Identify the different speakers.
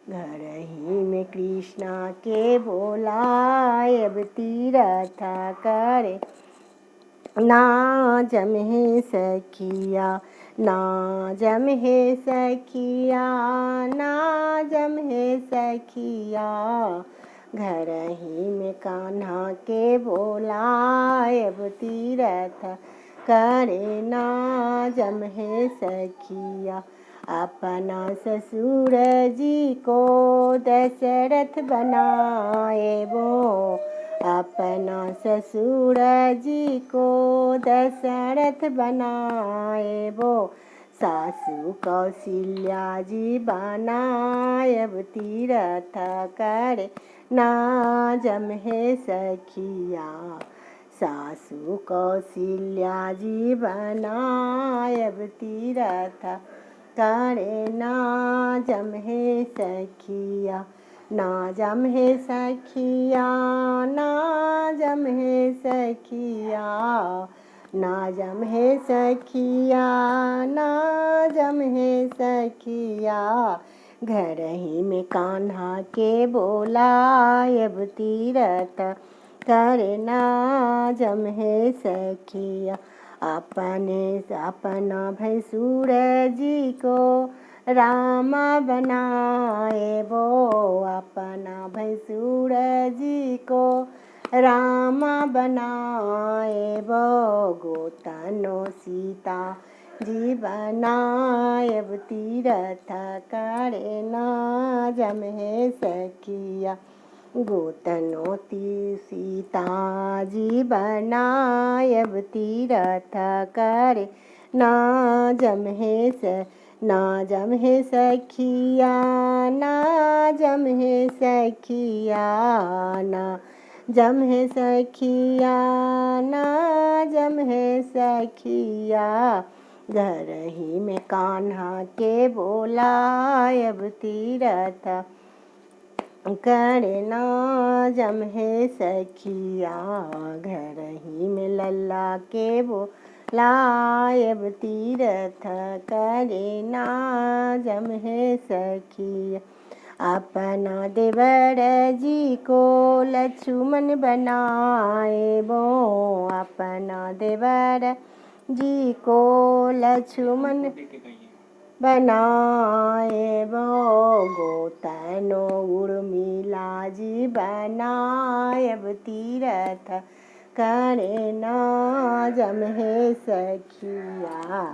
Speaker 1: घर ही में कृष्णा के बोलाए, अब तीरथ करे ना जमे सखिया, ना जमे सखिया, ना जमे सखिया। घर ही में कान्हा के बोलाए, अब तीरथ करे ना जमे सखिया। अपना ससुर जी को दशरथ बनाए वो, अपना ससुर जी को दशरथ बनाए वो। सासू कौशल्या जी बनाए, अब तीरथ करे ना जमे सखिया। सासू कौशल्या जी बनाए, अब तीरथ करे ना जमे सखिया। ना जमे सखिया, ना जमे सखिया, ना जमे सखिया, ना जमे सखिया। घर ही में कान्हा के बोलाए, अब तीरथ करे ना जमे सखिया। अपना भैंसुर जी को रामा बनाए वो, अपना भैंसुर जी को रामा बनाए वो। गोतनो सीता जी बनाए, अब तीरथ करे ना जमे सखिया। गोतनो सीता जी बनाए, अब तीरथ करे ना जमे ना जमे सखिया, ना जमे सखिया, ना जमे सखिया, ना जमे सखिया। घर ही में कान्हा के बोलाए, अब तीरथ करे ना जमे सखिया। घर ही में लल्ला के बोलाए, अब तीरथ करे ना जमे सखिया। अपना देवर जी को लक्ष्मण बनाए वो, अपना देवर जी को लक्ष्मण बनाए वो। गोतनो उर्मिला जी बनाए, अब तीरथ करे ना जमे सखिया।